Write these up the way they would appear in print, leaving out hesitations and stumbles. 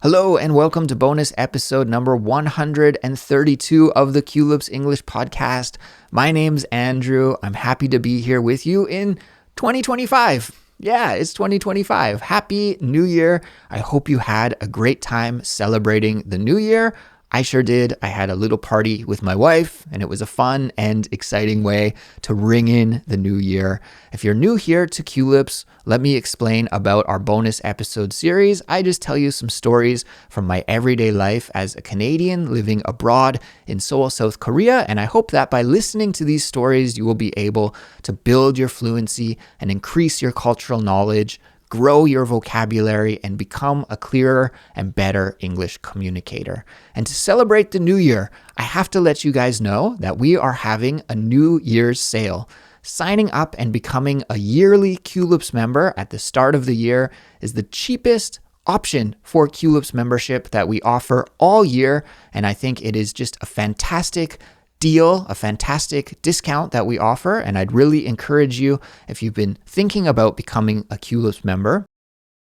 Hello and welcome to bonus episode number 132 of the Culips English podcast. My name's Andrew. I'm happy to be here with you in 2025. Yeah, it's 2025. Happy New Year. I hope you had a great time celebrating the new year. I sure did. I had a little party with my wife, and it was a fun and exciting way to ring in the new year. If you're new here to Culips, let me explain about our bonus episode series. I just tell you some stories from my everyday life as a Canadian living abroad in Seoul, South Korea, and I hope that by listening to these stories, you will be able to build your fluency and increase your cultural knowledge, grow your vocabulary, and become a clearer and better English communicator. And to celebrate the new year, I have to let you guys know that we are having a New Year's sale. Signing up and becoming a yearly Culips member at the start of the year is the cheapest option for Culips membership that we offer all year, and I think it is just a fantastic deal, a fantastic discount that we offer, and I'd really encourage you, if you've been thinking about becoming a Culips member,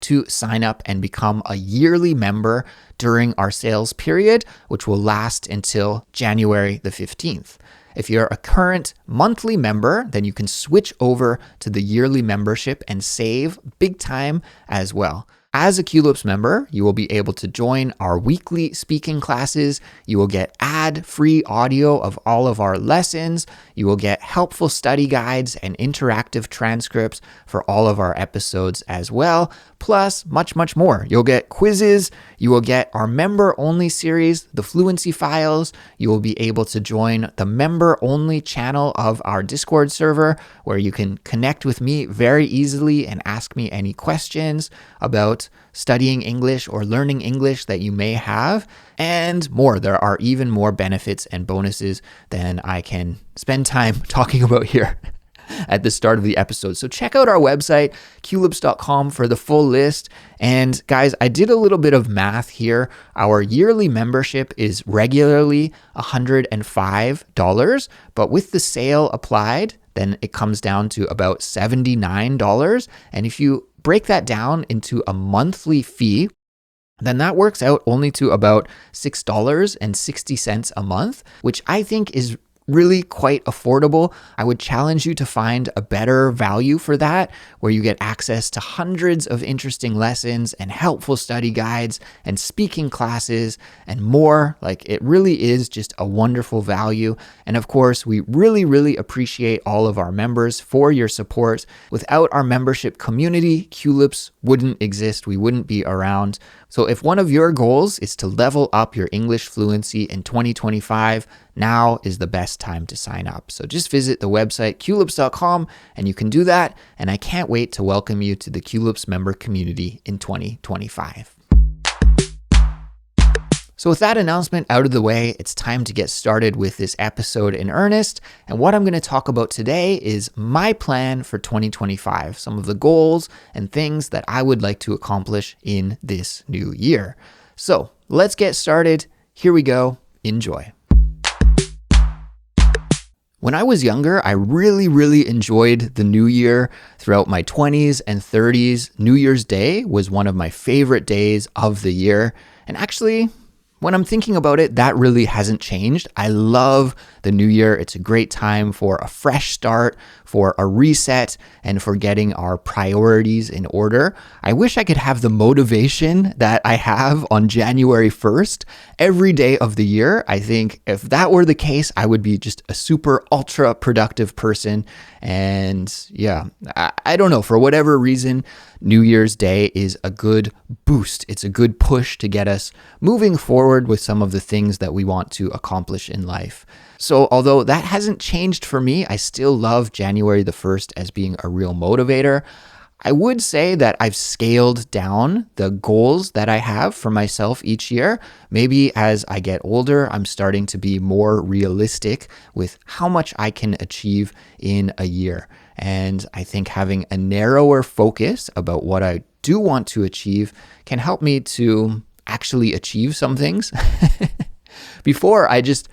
to sign up and become a yearly member during our sales period, which will last until January the 15th. If you're a current monthly member, then you can switch over to the yearly membership and save big time as well. As a Culips member, you will be able to join our weekly speaking classes. You will get ad-free audio of all of our lessons. You will get helpful study guides and interactive transcripts for all of our episodes as well, plus much, much more. You'll get quizzes. You will get our member-only series, the Fluency Files. You will be able to join the member-only channel of our Discord server, where you can connect with me very easily and ask me any questions about studying English or learning English that you may have, and more. There are even more benefits and bonuses than I can spend time talking about here at the start of the episode. So check out our website, culips.com, for the full list. And guys, I did a little bit of math here. Our yearly membership is regularly $105, but with the sale applied, then it comes down to about $79. And if you break that down into a monthly fee, then that works out only to about $6.60 a month, which I think is really quite affordable. I would challenge you to find a better value for that, where you get access to hundreds of interesting lessons and helpful study guides and speaking classes and more. Like, it really is just a wonderful value. And of course, we really, really appreciate all of our members for your support. Without our membership community, Culips wouldn't exist. We wouldn't be around. So if one of your goals is to level up your English fluency in 2025, now is the best time to sign up. So just visit the website, culips.com, and you can do that. And I can't wait to welcome you to the Culips member community in 2025. So with that announcement out of the way, it's time to get started with this episode in earnest. And what I'm going to talk about today is my plan for 2025, some of the goals and things that I would like to accomplish in this new year. So let's get started. Here we go. Enjoy. When I was younger, I really enjoyed the new year. Throughout my 20s and 30s, New Year's Day was one of my favorite days of the year. And actually, when I'm thinking about it, that really hasn't changed. I love the new year. It's a great time for a fresh start, for a reset, and for getting our priorities in order. I wish I could have the motivation that I have on January 1st every day of the year. I think if that were the case, I would be just a super ultra productive person. And yeah, I don't know, for whatever reason, New Year's Day is a good boost. It's a good push to get us moving forward with some of the things that we want to accomplish in life. So although that hasn't changed for me, I still love January the 1st as being a real motivator. I would say that I've scaled down the goals that I have for myself each year. Maybe as I get older, I'm starting to be more realistic with how much I can achieve in a year. And I think having a narrower focus about what I do want to achieve can help me to actually achieve some things. Before, I just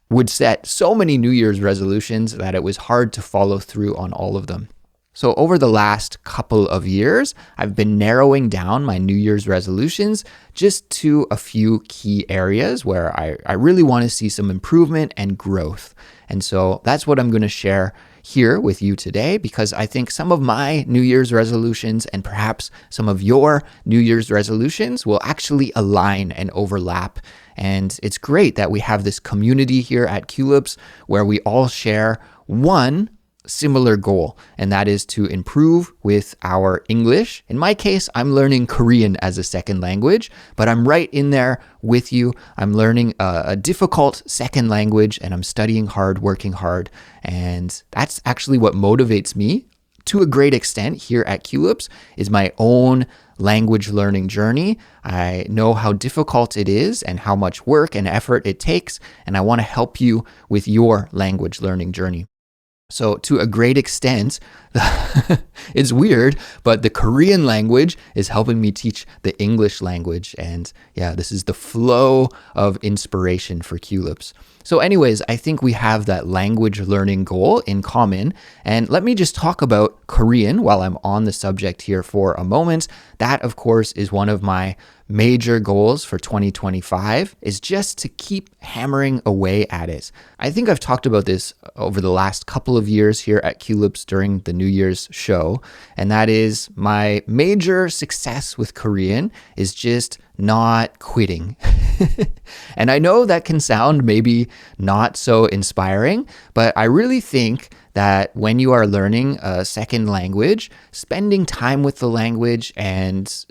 would set so many New Year's resolutions that it was hard to follow through on all of them. So over the last couple of years, I've been narrowing down my New Year's resolutions just to a few key areas where I really want to see some improvement and growth. And so that's what I'm going to share here with you today, because I think some of my New Year's resolutions and perhaps some of your New Year's resolutions will actually align and overlap. And it's great that we have this community here at Culips where we all share one similar goal, and that is to improve with our English. In my case, I'm learning Korean as a second language, but I'm right in there with you. I'm learning a difficult second language, and I'm studying hard, working hard, and that's actually what motivates me to a great extent here at Culips is my own language learning journey. I know how difficult it is and how much work and effort it takes, and I want to help you with your language learning journey. So to a great extent, it's weird, but the Korean language is helping me teach the English language. And yeah, this is the flow of inspiration for Culips. So anyways, I think we have that language learning goal in common. And let me just talk about Korean while I'm on the subject here for a moment. That, of course, is one of my major goals for 2025 is just to keep hammering away at it. I think I've talked about this over the last couple of years here at Culips during the New Year's show, and that is my major success with Korean is just not quitting. And I know that can sound maybe not so inspiring, but I really think that when you are learning a second language, spending time with the language and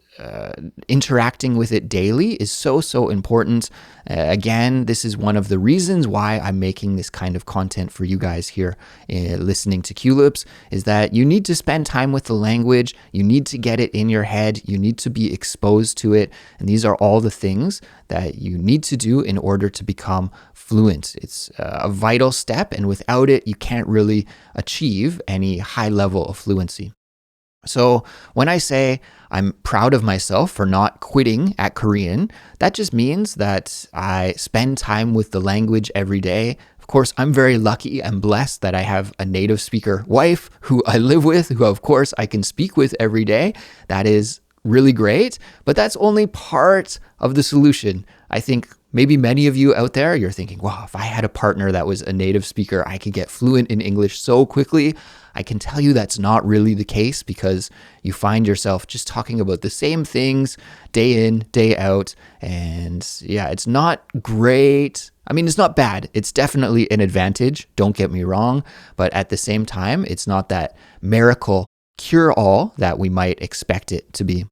interacting with it daily is so important. Again, this is one of the reasons why I'm making this kind of content for you guys here listening to Culips, is that you need to spend time with the language, you need to get it in your head, you need to be exposed to it, and these are all the things that you need to do in order to become fluent. It's a vital step, and without it, you can't really achieve any high level of fluency. So when I say I'm proud of myself for not quitting at Korean, that just means that I spend time with the language every day. Of course, I'm very lucky and blessed that I have a native speaker wife who I live with, who of course I can speak with every day. That is really great, but that's only part of the solution. I think maybe many of you out there, you're thinking, wow, if I had a partner that was a native speaker, I could get fluent in English so quickly. I can tell you that's not really the case, because you find yourself just talking about the same things day in, day out. And yeah, it's not great. I mean, it's not bad. It's definitely an advantage. Don't get me wrong. But at the same time, it's not that miracle cure-all that we might expect it to be.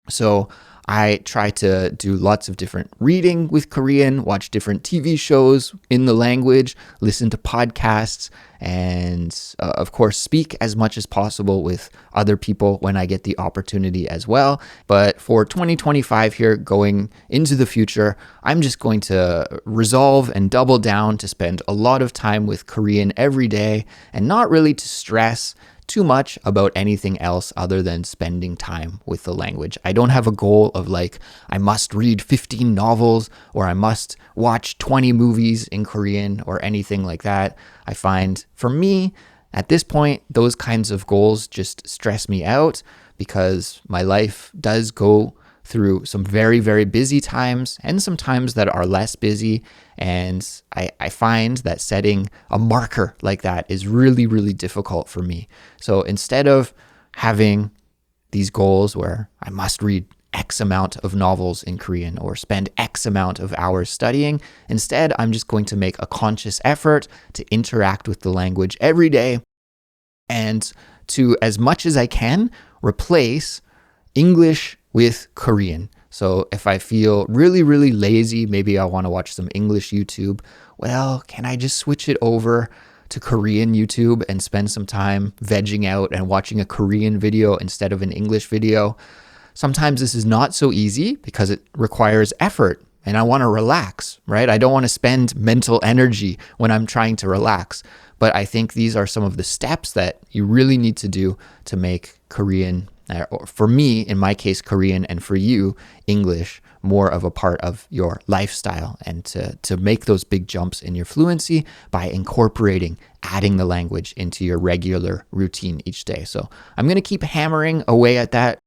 So I try to do lots of different reading with Korean, watch different TV shows in the language, listen to podcasts, and of course, speak as much as possible with other people when I get the opportunity as well. But for 2025 here, going into the future, I'm just going to resolve and double down to spend a lot of time with Korean every day and not really to stress too much about anything else other than spending time with the language. I don't have a goal of like, I must read 15 novels or I must watch 20 movies in Korean or anything like that. I find for me, at this point, those kinds of goals just stress me out because my life does go through some very, very busy times and some times that are less busy. And I find that setting a marker like that is really, really difficult for me. So instead of having these goals where I must read X amount of novels in Korean or spend X amount of hours studying, instead, I'm just going to make a conscious effort to interact with the language every day and to, as much as I can, replace English with Korean. So if I feel really, really lazy, maybe I want to watch some English YouTube, well, can I just switch it over to Korean YouTube and spend some time vegging out and watching a Korean video instead of an English video? Sometimes this is not so easy because it requires effort and I want to relax, right? I don't want to spend mental energy when I'm trying to relax. But I think these are some of the steps that you really need to do to make Korean or for me, in my case, Korean, and for you, English, more of a part of your lifestyle, and to make those big jumps in your fluency by incorporating, adding the language into your regular routine each day. So I'm going to keep hammering away at that.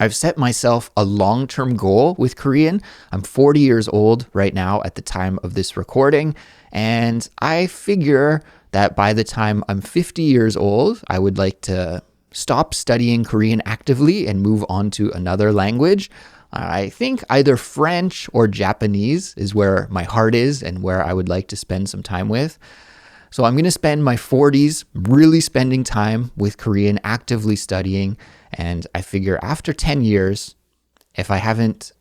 I've set myself a long-term goal with Korean. I'm 40 years old right now at the time of this recording, and I figure that by the time I'm 50 years old, I would like to stop studying Korean actively and move on to another language. I think either French or Japanese is where my heart is and where I would like to spend some time with. So I'm going to spend my 40s really spending time with Korean, actively studying. And I figure after 10 years, if I haven't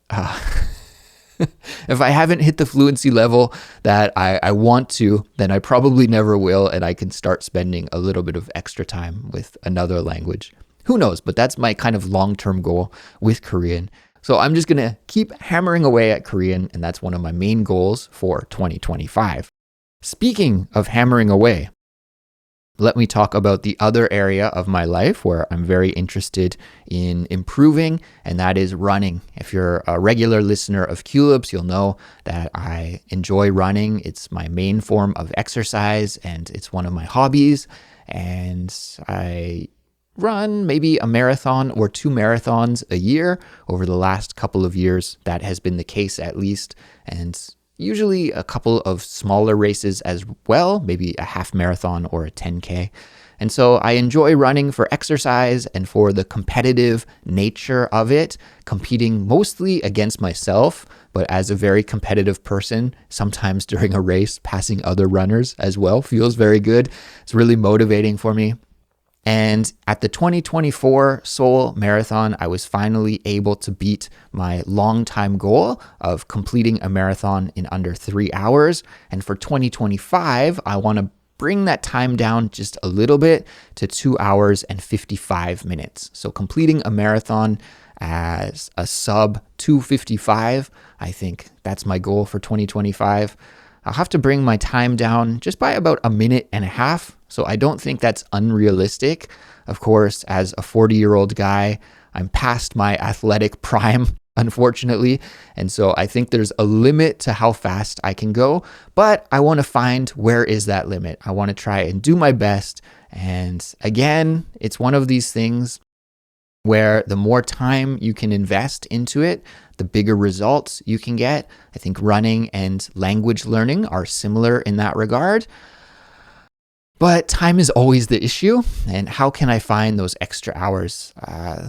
if I haven't hit the fluency level that I want to, then I probably never will, and I can start spending a little bit of extra time with another language. Who knows? But that's my kind of long-term goal with Korean. So I'm just going to keep hammering away at Korean, and that's one of my main goals for 2025. Speaking of hammering away, let me talk about the other area of my life where I'm very interested in improving, and that is running. If you're a regular listener of Culips, you'll know that I enjoy running. It's my main form of exercise, and it's one of my hobbies. And I run maybe a marathon or 2 marathons a year. Over the last couple of years, that has been the case at least. And usually a couple of smaller races as well, maybe a half marathon or a 10K. And so I enjoy running for exercise and for the competitive nature of it, competing mostly against myself, but as a very competitive person, sometimes during a race, passing other runners as well feels very good. It's really motivating for me. And at the 2024 Seoul Marathon, I was finally able to beat my long-time goal of completing a marathon in under 3 hours. And for 2025, I want to bring that time down just a little bit to 2 hours and 55 minutes. So completing a marathon as a sub 2:55, I think that's my goal for 2025. I'll have to bring my time down just by about a minute and a half. So I don't think that's unrealistic. Of course, as a 40-year-old guy, I'm past my athletic prime, unfortunately. And so I think there's a limit to how fast I can go, but I want to find where is that limit. I want to try and do my best. And again, it's one of these things where the more time you can invest into it, the bigger results you can get. I think running and language learning are similar in that regard. But time is always the issue. And how can I find those extra hours?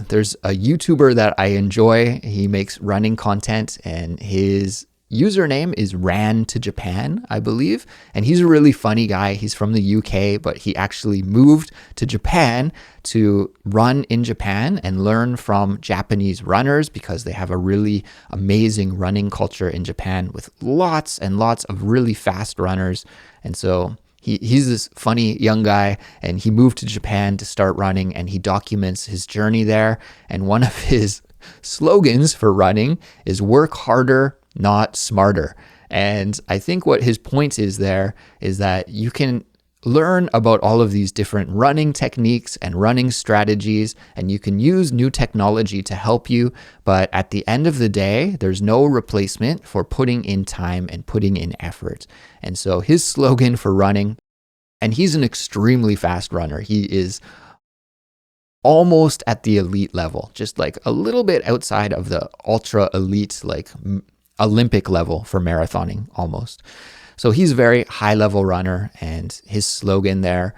There's a YouTuber that I enjoy. He makes running content, and his username is Ran to Japan, I believe. And he's a really funny guy. He's from the UK, but he actually moved to Japan to run in Japan and learn from Japanese runners because they have a really amazing running culture in Japan with lots and lots of really fast runners. And so he's this funny young guy, and he moved to Japan to start running, and he documents his journey there. And one of his slogans for running is work harder, not smarter. And I think what his point is there is that you can learn about all of these different running techniques and running strategies, and you can use new technology to help you. But at the end of the day, there's no replacement for putting in time and putting in effort. And so his slogan for running, and he's an extremely fast runner. He is almost at the elite level, just like a little bit outside of the ultra elite, like Olympic level for marathoning almost. So he's a very high level runner, and his slogan there,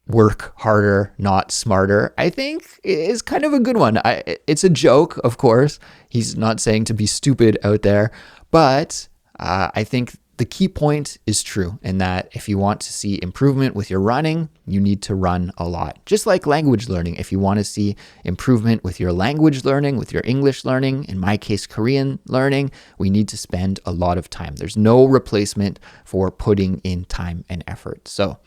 work harder, not smarter, I think is kind of a good one. It's a joke, of course. He's not saying to be stupid out there, but I think the key point is true in that if you want to see improvement with your running, you need to run a lot. Just like language learning, if you want to see improvement with your language learning, with your English learning, in my case, Korean learning, we need to spend a lot of time. There's no replacement for putting in time and effort. So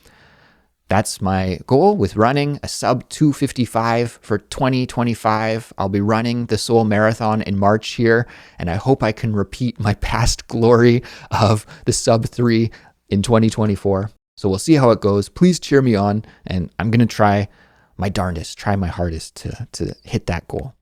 that's my goal with running, a sub 2:55 for 2025. I'll be running the Seoul Marathon in March here, and I hope I can repeat my past glory of the sub 3 in 2024. So we'll see how it goes. Please cheer me on, and I'm going to try my darndest, try my hardest to hit that goal.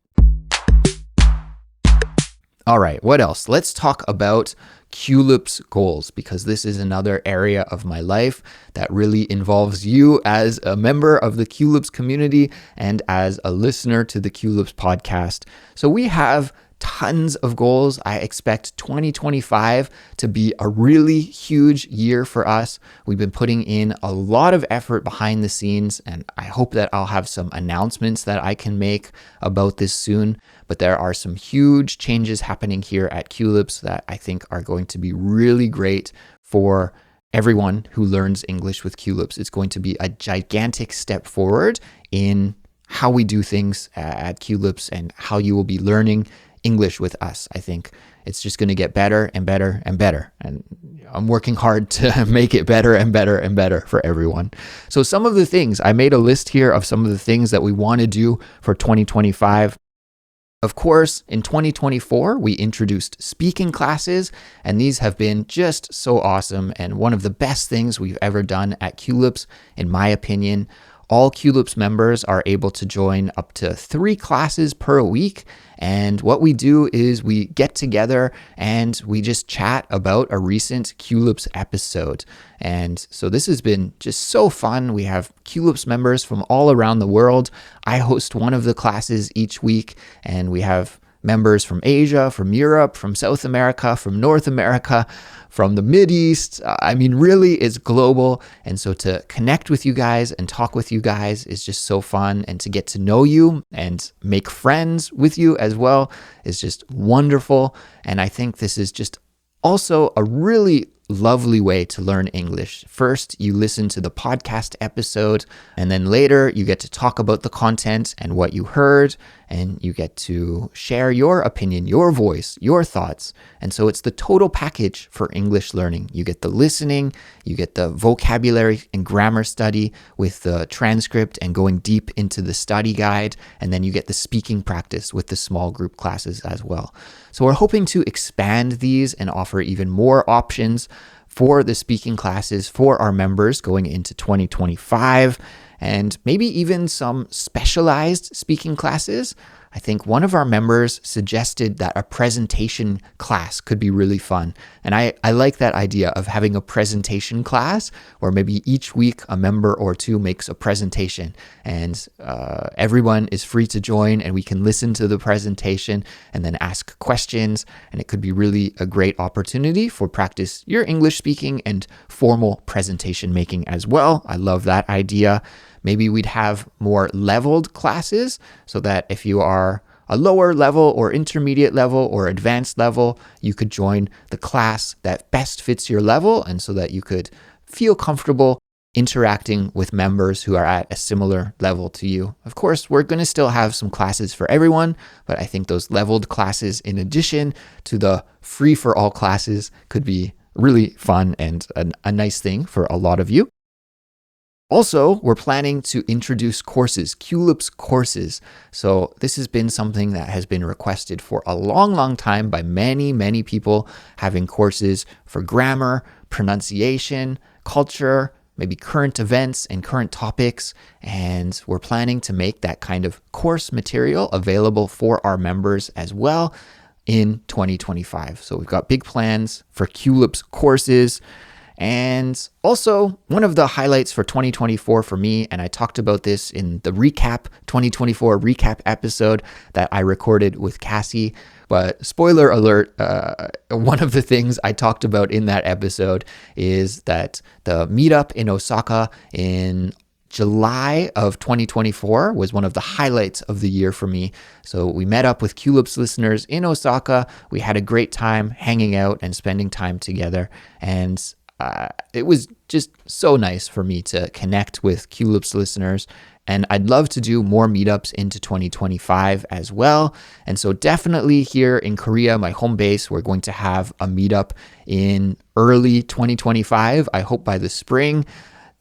All right, what else? Let's talk about Culips goals, because this is another area of my life that really involves you as a member of the Culips community and as a listener to the Culips podcast. So we have tons of goals. I expect 2025 to be a really huge year for us. We've been putting in a lot of effort behind the scenes, and I hope that I'll have some announcements that I can make about this soon. But there are some huge changes happening here at Culips that I think are going to be really great for everyone who learns English with Culips. It's going to be a gigantic step forward in how we do things at Culips and how you will be learning English with us. I think it's just going to get better and better and better. And I'm working hard to make it better and better and better for everyone. So some of the things, I made a list here of some of the things that we want to do for 2025. Of course, in 2024, we introduced speaking classes, and these have been just so awesome and one of the best things we've ever done at Culips, in my opinion. All Culips members are able to join up to 3 classes per week. And what we do is we get together and we just chat about a recent Culips episode. And so this has been just so fun. We have Culips members from all around the world. I host one of the classes each week, and we have members from Asia, from Europe, from South America, from North America, from the Mideast. I mean, really, it's global. And so to connect with you guys and talk with you guys is just so fun. And to get to know you and make friends with you as well is just wonderful. And I think this is just also a really lovely way to learn English. First, you listen to the podcast episode, and then later you get to talk about the content and what you heard, and you get to share your opinion, your voice, your thoughts. And so it's the total package for English learning. You get the listening, you get the vocabulary and grammar study with the transcript and going deep into the study guide, and then you get the speaking practice with the small group classes as well. So we're hoping to expand these and offer even more options for the speaking classes for our members going into 2025, and maybe even some specialized speaking classes. I think one of our members suggested that a presentation class could be really fun. And I like that idea of having a presentation class where maybe each week a member or two makes a presentation, and everyone is free to join, and we can listen to the presentation and then ask questions. And it could be really a great opportunity for practice your English speaking and formal presentation making as well. I love that idea. Maybe we'd have more leveled classes so that if you are a lower level or intermediate level or advanced level, you could join the class that best fits your level, and so that you could feel comfortable interacting with members who are at a similar level to you. Of course, we're going to still have some classes for everyone, but I think those leveled classes, in addition to the free-for-all classes, could be really fun and a nice thing for a lot of you. Also, we're planning to introduce courses, Culips courses. So this has been something that has been requested for a long, long time by many, many people, having courses for grammar, pronunciation, culture, maybe current events and current topics. And we're planning to make that kind of course material available for our members as well in 2025. So we've got big plans for Culips courses. And also, one of the highlights for 2024 for me, and I talked about this in the 2024 recap episode that I recorded with Cassie, but spoiler alert, one of the things I talked about in that episode is that the meetup in Osaka in July of 2024 was one of the highlights of the year for me. So we met up with Culips listeners in Osaka. We had a great time hanging out and spending time together, and it was just so nice for me to connect with Culips listeners, and I'd love to do more meetups into 2025 as well. And so definitely here in Korea, my home base, we're going to have a meetup in early 2025. I hope by the spring.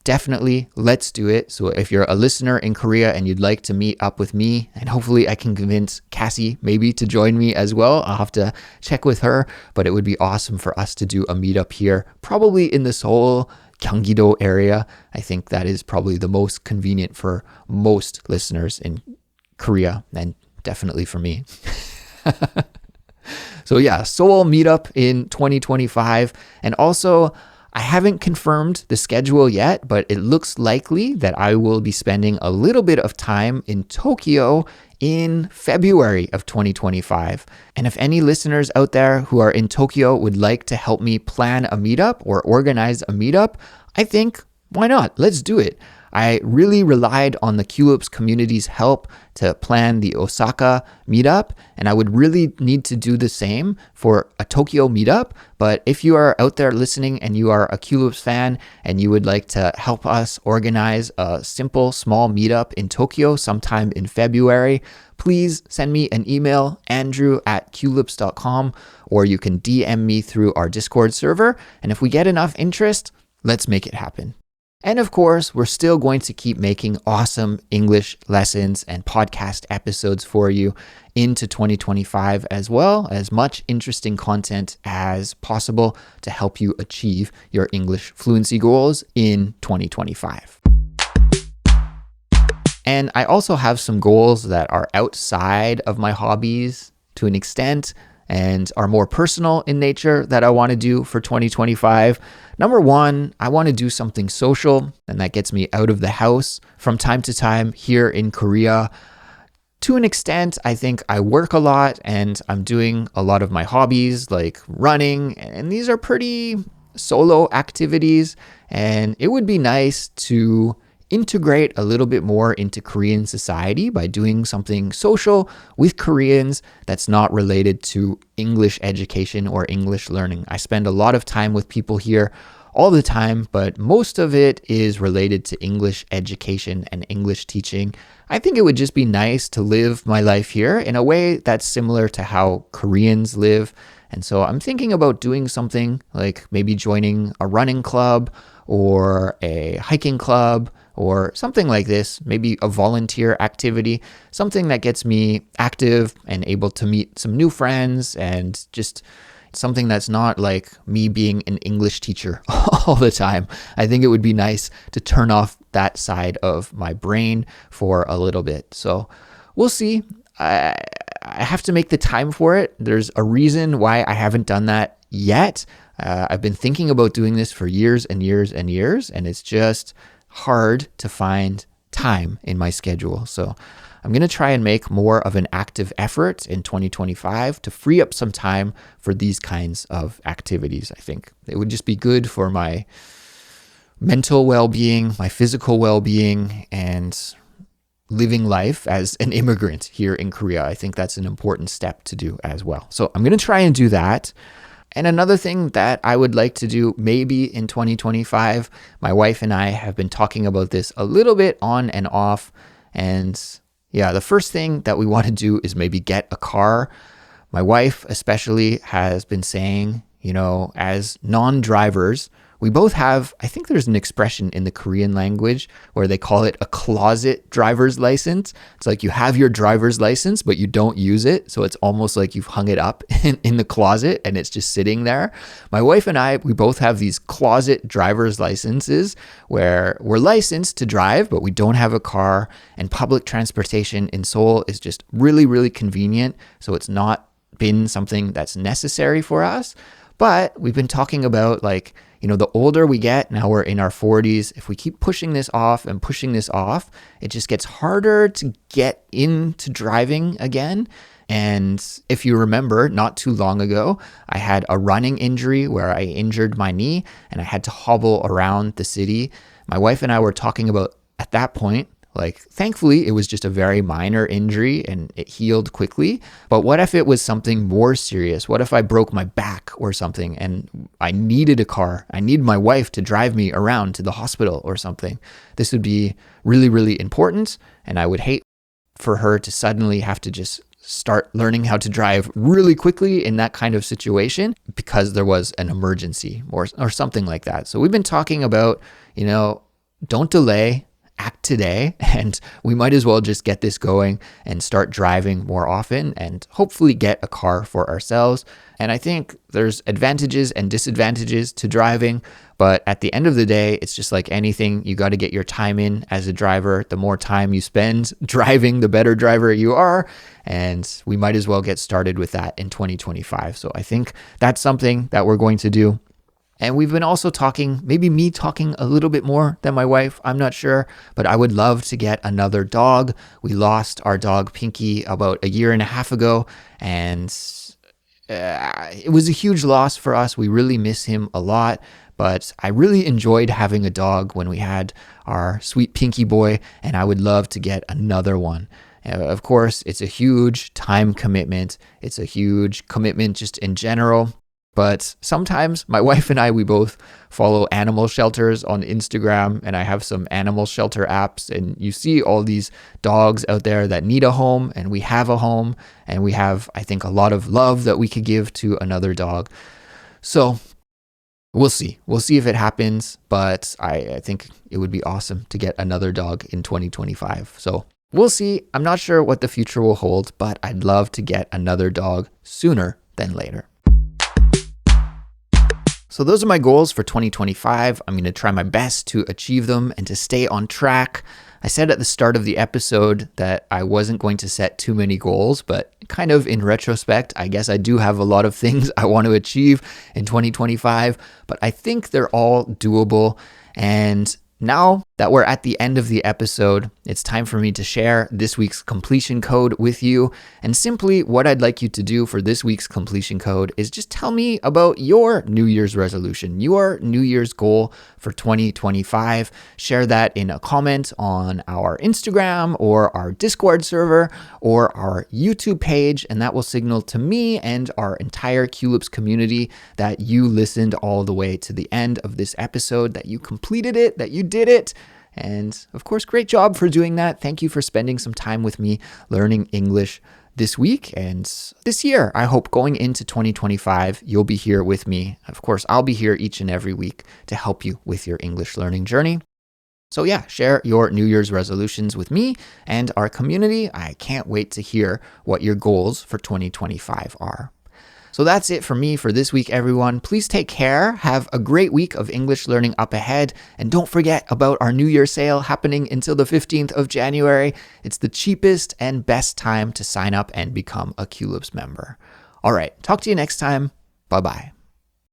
Definitely, let's do it. So if you're a listener in Korea and you'd like to meet up with me, and hopefully I can convince Cassie maybe to join me as well. I'll have to check with her, but it would be awesome for us to do a meetup here, probably in the Seoul, Gyeonggi-do area. I think that is probably the most convenient for most listeners in Korea, and definitely for me. So yeah, Seoul meetup in 2025. And also, I haven't confirmed the schedule yet, but it looks likely that I will be spending a little bit of time in Tokyo in February of 2025. And if any listeners out there who are in Tokyo would like to help me plan a meetup or organize a meetup, I think, why not? Let's do it. I really relied on the Culips community's help to plan the Osaka meetup, and I would really need to do the same for a Tokyo meetup. But if you are out there listening and you are a Culips fan and you would like to help us organize a simple, small meetup in Tokyo sometime in February, please send me an email, andrew@culips.com, or you can DM me through our Discord server. And if we get enough interest, let's make it happen. And of course, we're still going to keep making awesome English lessons and podcast episodes for you into 2025, as well as much interesting content as possible to help you achieve your English fluency goals in 2025. And I also have some goals that are outside of my hobbies to an extent and are more personal in nature that I want to do for 2025. Number one, I want to do something social, and that gets me out of the house from time to time here in Korea. To an extent, I think I work a lot and I'm doing a lot of my hobbies like running, and these are pretty solo activities, and it would be nice to integrate a little bit more into Korean society by doing something social with Koreans that's not related to English education or English learning. I spend a lot of time with people here all the time, but most of it is related to English education and English teaching. I think it would just be nice to live my life here in a way that's similar to how Koreans live. And so I'm thinking about doing something like maybe joining a running club or a hiking club or something like this, maybe a volunteer activity, something that gets me active and able to meet some new friends, and just something that's not like me being an English teacher all the time. I think it would be nice to turn off that side of my brain for a little bit. So we'll see. I have to make the time for it. There's a reason why I haven't done that yet. I've been thinking about doing this for years and years and years, and it's just hard to find time in my schedule. So I'm going to try and make more of an active effort in 2025 to free up some time for these kinds of activities. I think it would just be good for my mental well-being, my physical well-being, and living life as an immigrant here in Korea. I think that's an important step to do as well. So I'm going to try and do that. And another thing that I would like to do maybe in 2025, my wife and I have been talking about this a little bit on and off. And yeah, the first thing that we want to do is maybe get a car. My wife especially has been saying, as non-drivers, we both have, I think there's an expression in the Korean language where they call it a closet driver's license. It's like you have your driver's license, but you don't use it. So it's almost like you've hung it up in the closet and it's just sitting there. My wife and I, we both have these closet driver's licenses where we're licensed to drive, but we don't have a car. And public transportation in Seoul is just really, really convenient. So it's not been something that's necessary for us. But we've been talking about the older we get, now we're in our 40s, if we keep pushing this off and pushing this off, it just gets harder to get into driving again. And if you remember, not too long ago, I had a running injury where I injured my knee and I had to hobble around the city. My wife and I were talking about at that point, thankfully, it was just a very minor injury and it healed quickly. But what if it was something more serious? What if I broke my back or something and I needed a car? I need my wife to drive me around to the hospital or something. This would be really, really important. And I would hate for her to suddenly have to just start learning how to drive really quickly in that kind of situation because there was an emergency or something like that. So we've been talking about, don't delay. act today, and we might as well just get this going and start driving more often and hopefully get a car for ourselves. And I think there's advantages and disadvantages to driving, but at the end of the day, it's just like anything. You got to get your time in as a driver. The more time you spend driving, the better driver you are. And we might as well get started with that in 2025. So I think that's something that we're going to do. And we've been also talking, maybe me talking a little bit more than my wife, I'm not sure, but I would love to get another dog. We lost our dog Pinky about a year and a half ago, and it was a huge loss for us. We really miss him a lot, but I really enjoyed having a dog when we had our sweet Pinky boy, and I would love to get another one. Of course, it's a huge time commitment. It's a huge commitment just in general. But sometimes my wife and I, we both follow animal shelters on Instagram, and I have some animal shelter apps, and you see all these dogs out there that need a home, and we have a home, and we have, I think, a lot of love that we could give to another dog. So we'll see. We'll see if it happens, but I think it would be awesome to get another dog in 2025. So we'll see. I'm not sure what the future will hold, but I'd love to get another dog sooner than later. So those are my goals for 2025. I'm going to try my best to achieve them and to stay on track. I said at the start of the episode that I wasn't going to set too many goals, but kind of in retrospect, I guess I do have a lot of things I want to achieve in 2025, but I think they're all doable. And now that we're at the end of the episode, it's time for me to share this week's completion code with you. And simply what I'd like you to do for this week's completion code is just tell me about your New Year's resolution, your New Year's goal for 2025. Share that in a comment on our Instagram or our Discord server or our YouTube page, and that will signal to me and our entire Culips community that you listened all the way to the end of this episode, that you completed it, that you did it. And of course, great job for doing that. Thank you for spending some time with me learning English this week and this year. I hope going into 2025, you'll be here with me. Of course, I'll be here each and every week to help you with your English learning journey. So yeah, share your New Year's resolutions with me and our community. I can't wait to hear what your goals for 2025 are. So that's it for me for this week, everyone. Please take care. Have a great week of English learning up ahead. And don't forget about our New Year sale happening until the 15th of January. It's the cheapest and best time to sign up and become a Culips member. All right, talk to you next time. Bye-bye.